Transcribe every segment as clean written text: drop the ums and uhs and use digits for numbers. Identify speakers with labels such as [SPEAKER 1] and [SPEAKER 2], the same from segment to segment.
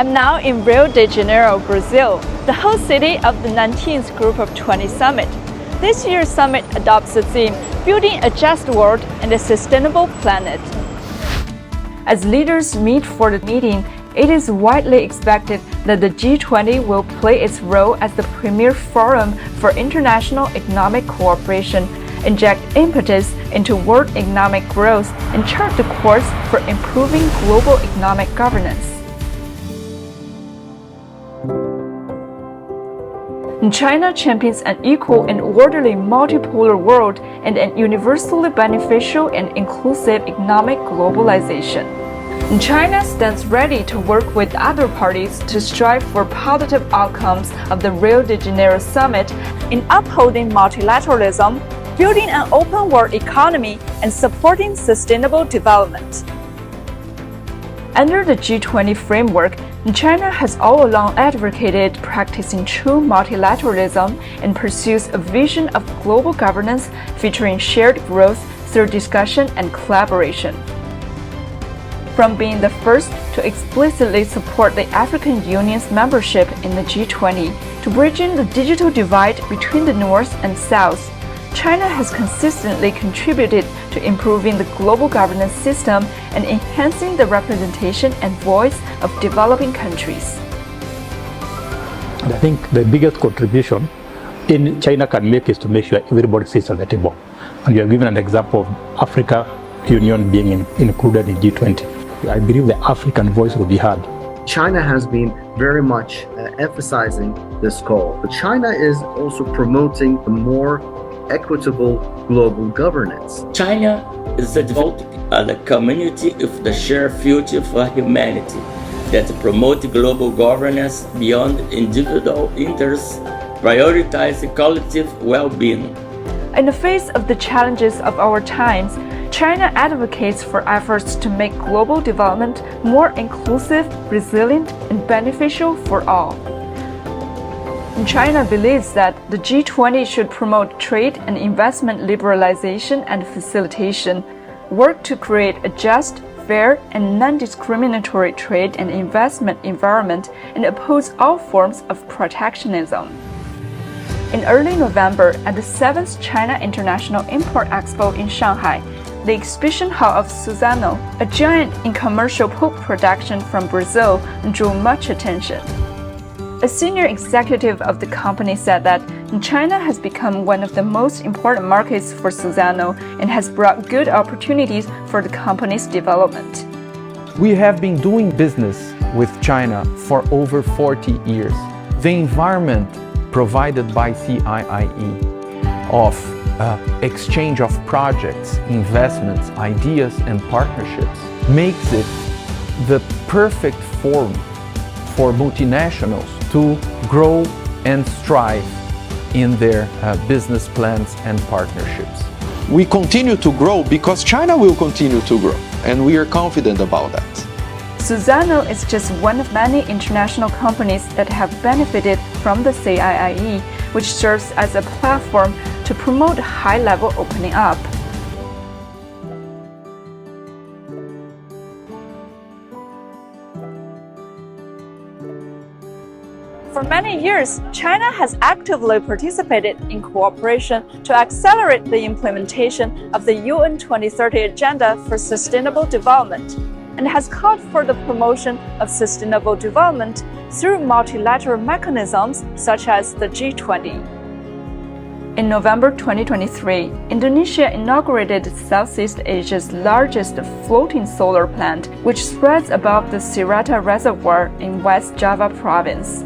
[SPEAKER 1] I'm now in Rio de Janeiro, Brazil, the host city of the 19th Group of 20 Summit. This year's summit adopts the theme, Building a Just World and a Sustainable Planet. As leaders meet for the meeting, it is widely expected that the G20 will play its role as the premier forum for international economic cooperation, inject impetus into world economic growth, and chart the course for improving global economic governance. China champions an equal and orderly multipolar world and an universally beneficial and inclusive economic globalization. China stands ready to work with other parties to strive for positive outcomes of the Rio de Janeiro summit in upholding multilateralism, building an open world economy, and supporting sustainable development. Under the G20 framework, China has all along advocated practicing true multilateralism and pursues a vision of global governance featuring shared growth through discussion and collaboration. From being the first to explicitly support the African Union's membership in the G20 to bridging the digital divide between the North and South, China has consistently contributed to improving the global governance system and enhancing the representation and voice of developing countries.
[SPEAKER 2] I think the biggest contribution China can make is to make sure everybody sits at the table. And you have given an example of Africa Union being included in G20. I believe the African voice will be heard.
[SPEAKER 3] China has been very much emphasizing this goal, but China is also promoting a more equitable global governance.
[SPEAKER 4] China is devoted as a community of the shared future for humanity that promotes global governance beyond individual interests, prioritize collective well-being.
[SPEAKER 1] In the face of the challenges of our times, China advocates for efforts to make global development more inclusive, resilient, and beneficial for all. China believes that the G20 should promote trade and investment liberalization and facilitation, work to create a just, fair, and non-discriminatory trade and investment environment, and oppose all forms of protectionism. In early November, at the 7th China International Import Expo in Shanghai, the exhibition hall of Suzano, a giant in commercial pulp production from Brazil, drew much attention. A senior executive of the company said that China has become one of the most important markets for Suzano and has brought good opportunities for the company's development.
[SPEAKER 5] We have been doing business with China for over 40 years. The environment provided by CIIE of exchange of projects, investments, ideas, and partnerships makes it the perfect forum for multinationals to grow and strive in their business plans and partnerships.
[SPEAKER 6] We continue to grow because China will continue to grow, and we are confident about that.
[SPEAKER 1] Suzano is just one of many international companies that have benefited from the CIIE, which serves as a platform to promote high-level opening up. For many years, China has actively participated in cooperation to accelerate the implementation of the UN 2030 Agenda for Sustainable Development, and has called for the promotion of sustainable development through multilateral mechanisms such as the G20. In November 2023, Indonesia inaugurated Southeast Asia's largest floating solar plant, which spreads above the Sirata Reservoir in West Java province.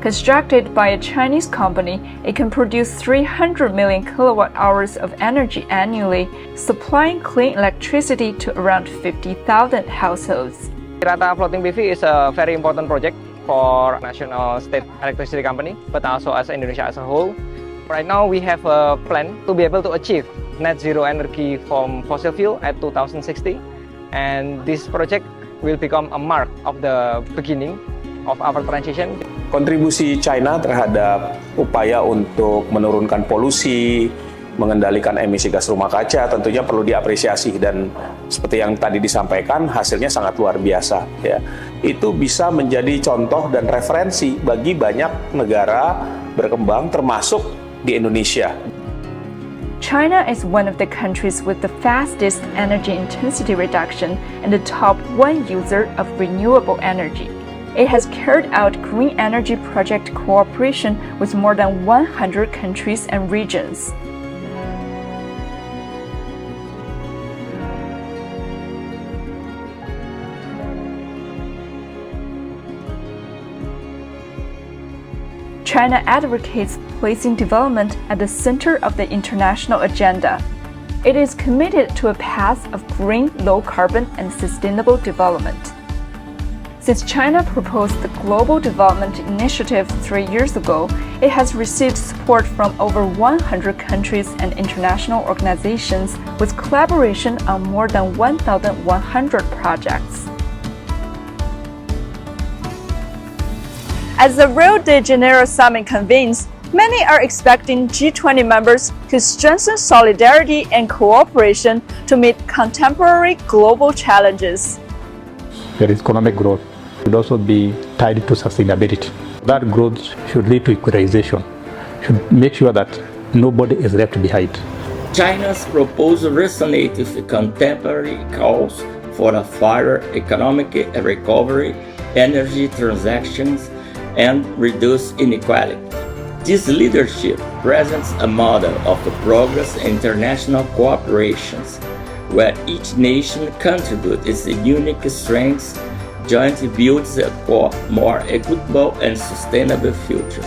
[SPEAKER 1] Constructed by a Chinese company, it can produce 300 million kilowatt-hours of energy annually, supplying clean electricity to around 50,000 households.
[SPEAKER 7] Sirata Floating PV is a very important project for national state electricity company, but also as Indonesia as a whole. Right now, we have a plan to be able to achieve net zero energy from fossil fuel at 2060, and this project will become a mark of the beginning of our transition.
[SPEAKER 8] Kontribusi China terhadap upaya untuk menurunkan polusi, mengendalikan emisi gas rumah kaca tentunya perlu diapresiasi, dan seperti yang tadi disampaikan hasilnya sangat luar biasa ya. itu bisa menjadi contoh dan referensi bagi banyak negara berkembang termasuk di Indonesia.
[SPEAKER 1] China is one of the countries with the fastest energy intensity reduction and the top 1 user of renewable energy. It has carried out green energy project cooperation with more than 100 countries and regions. China advocates placing development at the center of the international agenda. It is committed to a path of green, low-carbon, and sustainable development. Since China proposed the Global Development Initiative 3 years ago, it has received support from over 100 countries and international organizations with collaboration on more than 1,100 projects. As the Rio de Janeiro summit convenes, many are expecting G20 members to strengthen solidarity and cooperation to meet contemporary global challenges.
[SPEAKER 2] There is economic growth should also be tied to sustainability. That growth should lead to equalization, should make sure that nobody is left behind.
[SPEAKER 4] China's proposal resonates with contemporary calls for a fairer economic recovery, energy transactions, and reduce inequality. This leadership presents a model of progress and international cooperations, where each nation contributes its unique strengths, jointly builds a more equitable and sustainable future.